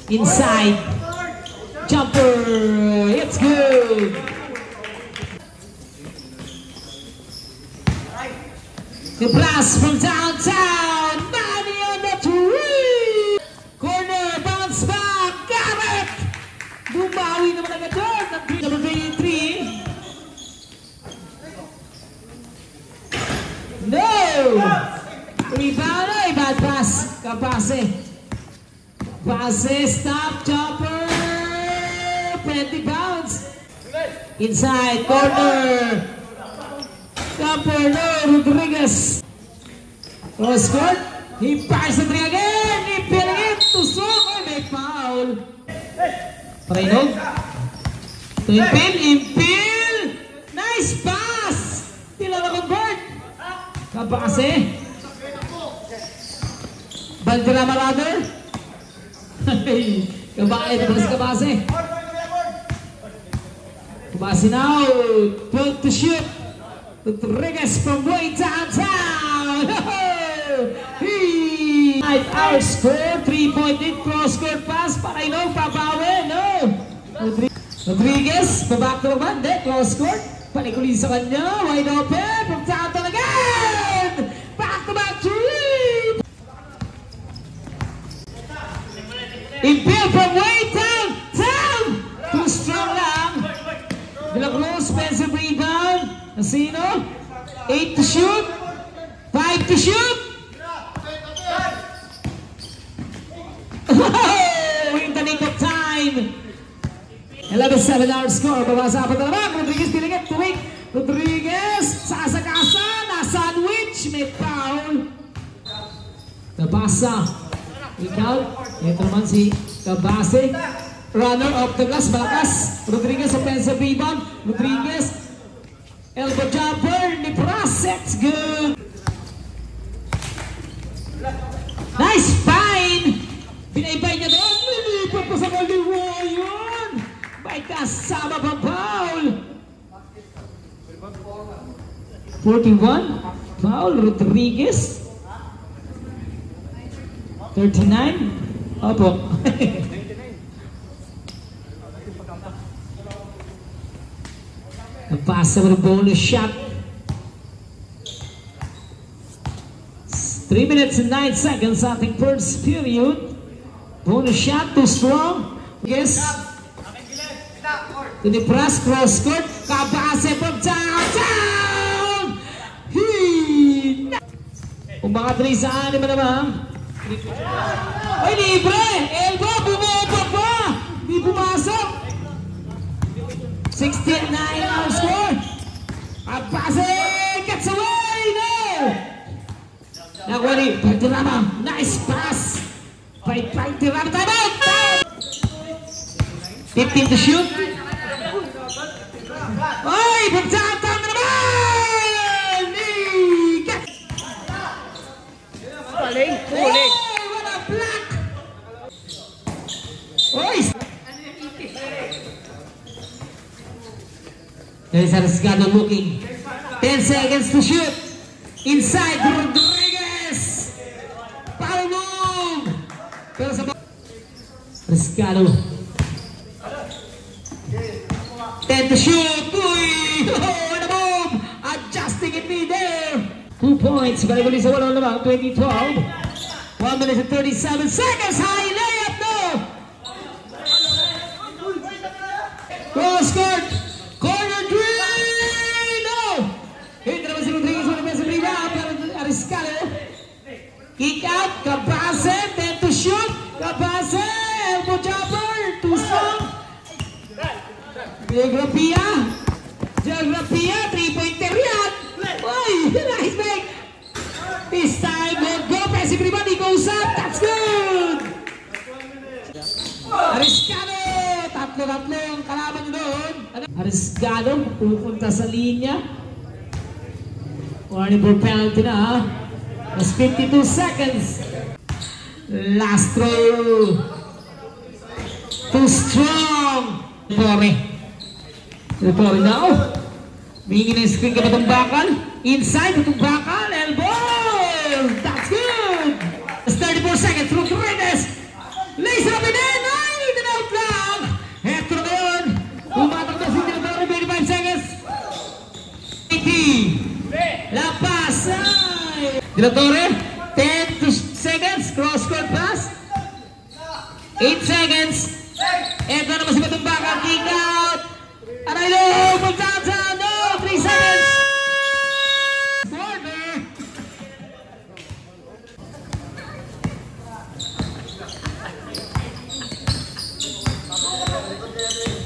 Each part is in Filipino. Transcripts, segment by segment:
Inside. Jumper. It's good. The blast from downtown. Manny on the three. Corner. Bounce back. Got it. Bumawi naman agad doon. Number 23. No! Rebound. Ay, bad pass. Kapase. Pase. Stop. Jumper. Penalty bounce. Inside. Corner. Jumper. No. Rodriguez. Cross court. He fires the three again. He pinning it. Tusok. Ay, may foul. Parinog. To impil. Nice pass. Tila na convert. Kabase. Valderrama rather. Kabase. Kabase now. 12 to shoot. Rodriguez from way downtown. Our score. 3-point lead. Cross court pass. Parinog. Pabawi. No. Rodriguez. Baback to naman. Cross court. Panikuli sa kanya. Wide open. From downtown again. Back-to-back three. Impel from way downtown. Too strong lang. Bila close. Spencer rebound. Nasino? 8 to shoot. 5 to shoot. Oh! In the nick of time. 11-7 our score. Babasa pa naman. Rodriguez pinigit. Tuwing. Rodriguez. Sasakasa. Na-sandwich. May foul. Nabasa. Ikaw. Ito naman si Kabase. Runner off the glass. Malakas. Rodriguez offensive rebound. Rodriguez. Elbow jumper. Niprasets. Good. Nice fine. Binaybay niya doon. Nilipot pa sa kaliwa yun. May kasama pang foul. 41. Foul. Rodriguez. 39. Opo. Napasa with a bonus shot. 3 minutes and 9 seconds. I think first period. Bonus shot. Too strong. Yes. To the press. Cross court. Kabase from downtown. Kung baka 3 sa 6 naman. Ay, libre! Elbow! Bumoba pa! Di pumasok! 16-9 our score! Kabase! Gets away! No! Nakwari! Valderrama! Nice pass! By Valderrama! Time out! 15 to shoot! Ay! Pagtatang na naman! Huling! Huling! What a block! Oy! There's Ariscado looking. 10 seconds to shoot. Inside Rodriguez. Foul move. Pero sa Ariscado. 10 to shoot. Uy! Oh, and a move. Adjusting it there. 2 points. Balik-balik sa walang lamang. 20-12. 1 minute and 37 seconds. High layup no. Cross court. Corner three. No. Hindi naman si Rodriguez. Wala pa sa rebound. Ariscado. Kick out. Kabase. 10 to shoot. Kabase. Elbow jumper. Too strong. Geografia. Geografia. 3-pointer yan. Uy. Nice make. This time. Go. Passive rebound. He goes up. That's good. Ariscado. Tatlo-tatlo ang kalaban nyo doon. Ariscado. Pupunta sa linya. Warning for penalty na ha. That's 52 seconds. Last throw. Too strong. Torre now. Mingi na yung screen ka patumbakan. Inside patumbakan. Elbow. That's good. That's 34 seconds. Rodriguez. Lays up and in. La pass. De La Torre. 10 seconds. Cross-court pass. 8 seconds. Ito naman si Patumbakan. Kick out. Araylo. Downtown. No. 3 seconds. Corner.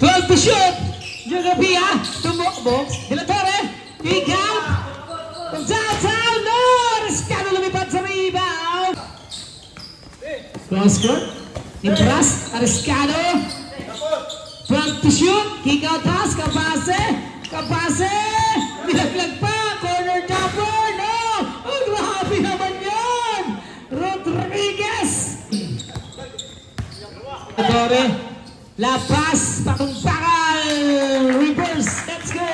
12 to shoot. Geografia. Tumbok. De La Torre. Kick out. Downtown. No. Riscado lumipad sa rebound. Cross-court. Impras. Riscado. 12 to shoot. Kick out pass. Kapase. Nilaglag pa. Corner jumper. No. Oh, grabe naman yan. Rodriguez. Torre. La pass. Patumbakan. Reverse. Let's go.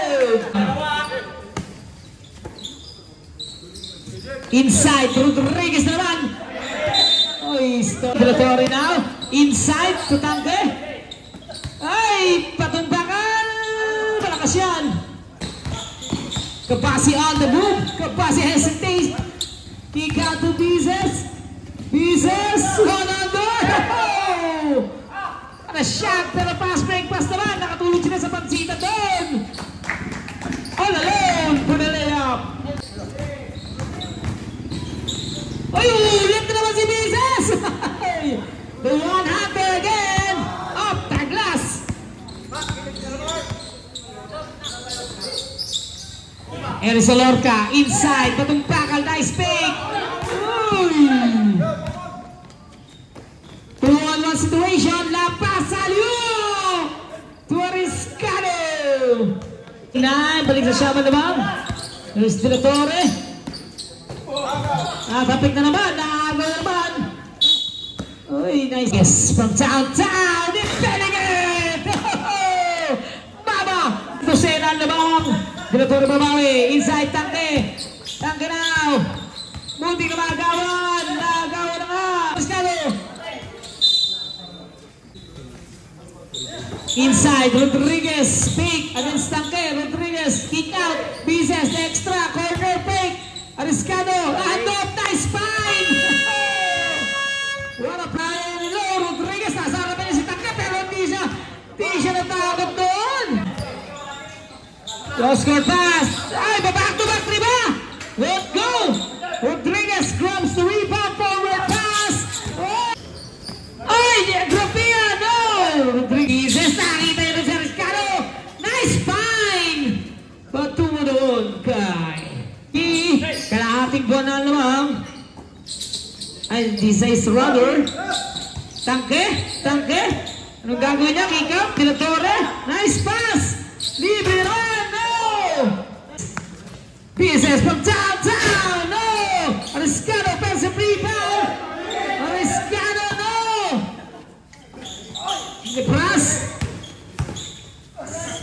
Inside. Rodriguez naman. Oy, stop. De La Torre now. Inside. Tutangke. Ay, Patumbakan. Malakas yan. Kapasi on the move. Kapasi hesitates. Kick out to Bizes. One on door. Ano shot. Pero pass break pass naman. Nakatulog sila sa pansita doon. All alone for the layup. Ay, ulit na naman si Bizes. The one-hander again. Up the glass. Eris Lorca inside. Patumbakan. Nice fake. 2-on-1 situation. La pasa Liu. Riscado. Balik sa Shaman naman. There's De La Torre. Tapik na naman. Naago na naman. Uy, nice. Yes, from downtown. Defending it. Baba. Dosena naman. De La Torre babawi. Inside Tangke. Tangke now. Munti na magawan. Nagawan na nga. Riscado. Inside, Rodriguez, fake against Tangke, Rodriguez, kick out, Bizes, extra, corner fake, Riscado, hand off, nice find! What a play nilo, Rodriguez, nasa harapan niya si Tangke, pero hindi siya natakot doon. Cross-court pass, ay, back-to-back, diba? Let's go! Rodriguez grabs the rebound, forward pass, ay, Grapia, no! Rodriguez, nakita yun sa Riscado. Nice find! Patungo doon kay kalahating buwan na lamang. Ay, this is Rudder. Tangke. Anong gagawin niya? Kick up, De La Torre. Nice pass! Libre ron, no! Bizes from downtown, no! Riscado, offensive rebound! Riscado, no! The pass.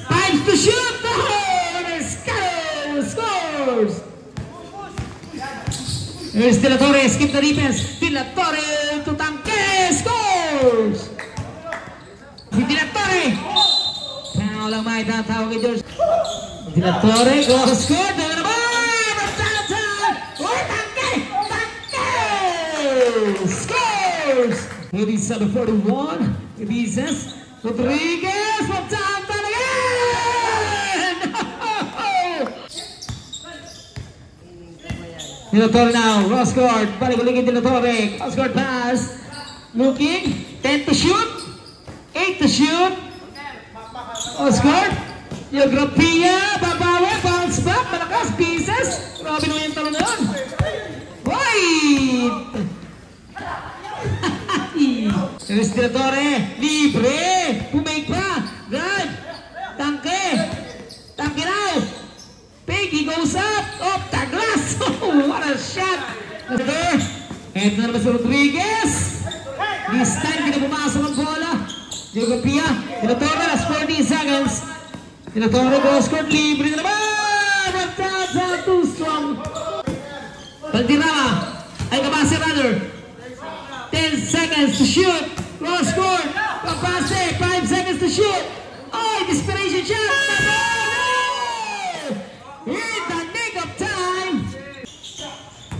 5 to shoot. No! Riscado scores. Here's De La Torre. Skip the defense. De La Torre to Tangke. Scores. Si De La Torre. Kaya lang may tatawag kay George. De La Torre. Go score. Doon naman. Downtown. Oh, Tangke. Scores. 37-41. Bizes. Rodriguez from downtown again. De La Torre now. Cross court. Balik-baligin De La Torre. Cross court pass. Looking. 10 to shoot. 8 to shoot. Cross court. Geografia. Babawi. Bounce back. Malakas. Bizes. Grabe naman yung talo na yun. Wait. There's De La Torre. Libre. Pumake pa. Drive. Tangke now. Pig. He goes up. Off the glass. Oh, what a shot. Ito na naman si Rodriguez. This time, hindi na pumasok ang bola. Geografia. De La Torre. Last 40 seconds. De La Torre goes court. Libre na naman. Magtasa. Too strong. Valderrama. Ay kabase runner. 10 seconds to shoot. Cross court. Kapase. 5 seconds to shoot. Oh, desperation shot. No! In the net.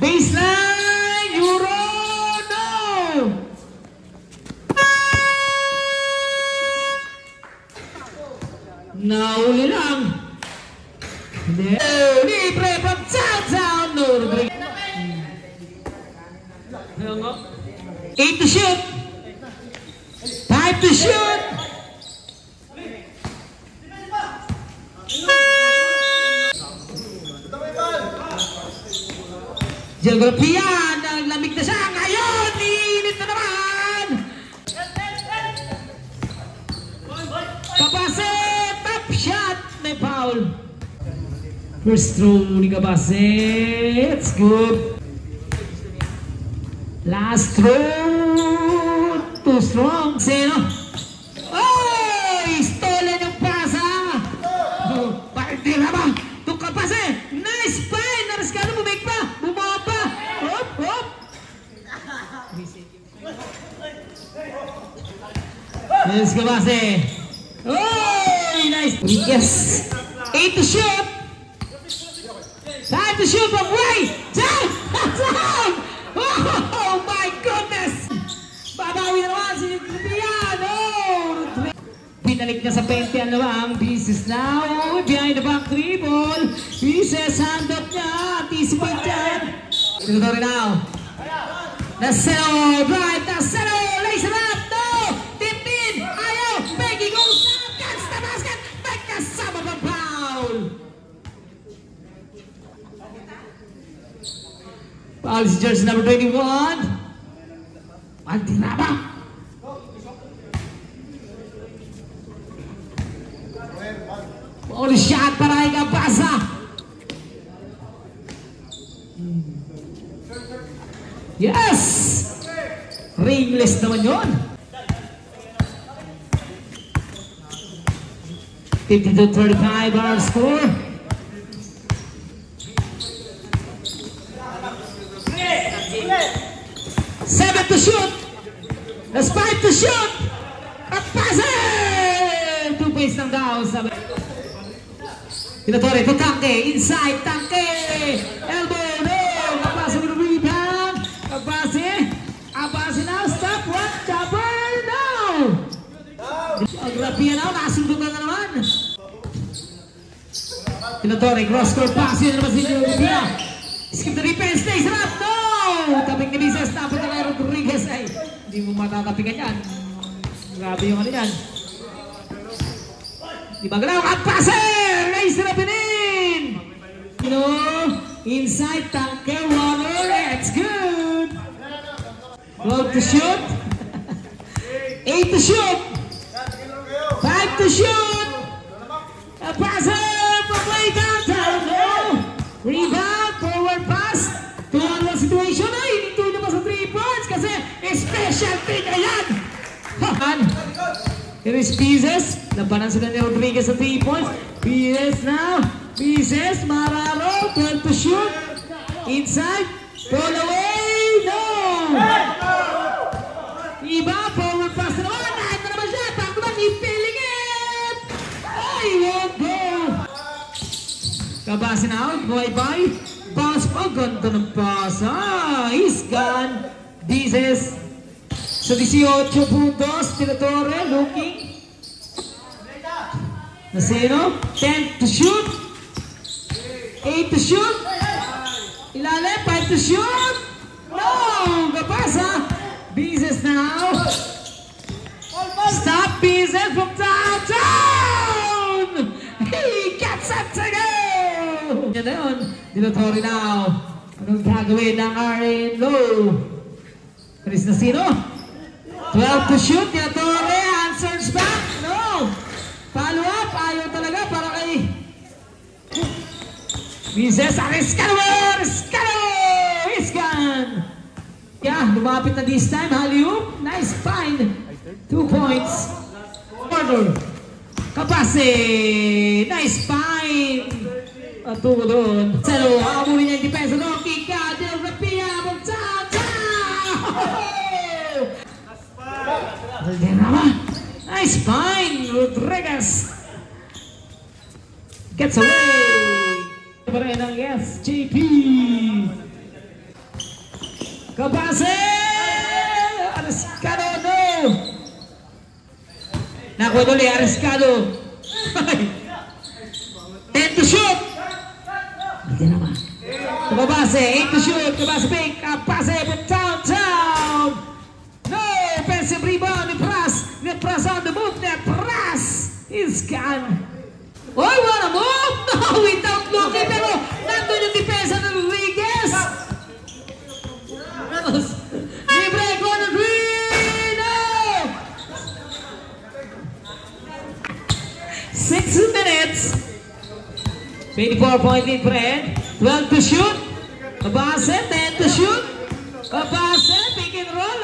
Baseline, Euro, no! Nauli lang. Libre from downtown, no. 8 to shoot. 5 to shoot. Geografiya, naglamig na siya. Ngayon, init na naman. Kabase, top shot. May foul. First throw ni Kabase. It's good. Last throw. Too strong. Sino? Oh, stolen yung pasa. Party na ba? Ito Kabase. Nice find. Nariskado, bumake pa. Bumawa pa. Hop, hop. Yes, Kabase. Oh, nice. Yes. 8 to shoot. 5 to shoot from way. Down. Down. Oh my goodness. Babawi naman si Cristiano. Pinalik na sa 20 ang lawang. Pieces now. Behind the back dribble. Pieces. Hand up niya. Anticipate dyan. Ito rin now. Naselo. Drive. Naselo. Lace it up. No. Tip in. Ayaw. Peggy goes down. Cuts the basket. Magkasama pa foul. Foul is jersey number 21. Altinaba. Only shot para kay Kabasa. Yes! Ringless naman yun. 50-35 our score. 7 to shoot. That's 5 to shoot. Kabasa! 2 points lang daw. Tinatore to Tanke. Inside Tanke. Elbow. No. Kabasa with a rebound. Kabasa now. Stop. One. Jumper. No. Geographiya now. Nasundugan na naman. Tinatore. Cross court pass. Yun naman si Geographiya. Skip the defense. Stays up. No. Taping ni Mises. Tapos na kay Rodriguez. Ay, hindi mo matatapingan yan. Grabe yung ano yan. Di ba galaw? Kabasa! Raise it up and in! You know, inside Tanke Water. It's good. 12 to shoot. 8 to shoot. 5 to shoot. Kabasa from way downtown. No. Rebound. Forward pass. Tuwan situation. Ay, hindi naman sa 3 points kasi special thing na yan. Here is Pieces. Labanan sila ni Rodriguez sa 3 points. Pieces now. Pieces. Mararo. 12 to shoot. Inside. Pull away. No. Iba. Forward pass na naman. Nahin na naman siya. Takman. Ipiling it. Ay, won't go. Kabasa now. Bye-bye. Pass pa. Ganda ng pass. He's gone. Pieces. So 18 puntos, Tinatore looking. Nasino? 10 to shoot. 8 to shoot. Ilalim, 5 to shoot. No! Kabasa. Pieces now. Stop Pieces from downtown. He gets it to go. Yan na yun. Tinatore now. Anong gagawin ng RN Low? Chris Nasino? 12 to shoot, Tinatore, answers back, no! Follow up, ayaw talaga para kay Mises, Ariscalo! He's gone! Yeah, lumapit na this time, Haliup, nice find! 2 points. Order. Kabase, nice find! At tuko doon. Salo, amunin niya yung depensa doon, Kika, Geographiya, Magtata! Nice find, Rodriguez gets away. Pa rin ang yes, JP. Kabase! Ariscado, no! Nakuha ulit, Ariscado. 10 to shoot! Hindi naman. Kabase, 8 to shoot. Kabase pick. Kabase from downtown. No! Offensive rebound. Nepras on the move. Nepras is gone. Oy, what a move! No! Without looking, pero nandun yung depensa ng Rodriguez. Libre, corner three! No! 6 minutes. 24-point lead for Ed. 12 to shoot. Kabase, 10 to shoot. Kabase, pick and roll.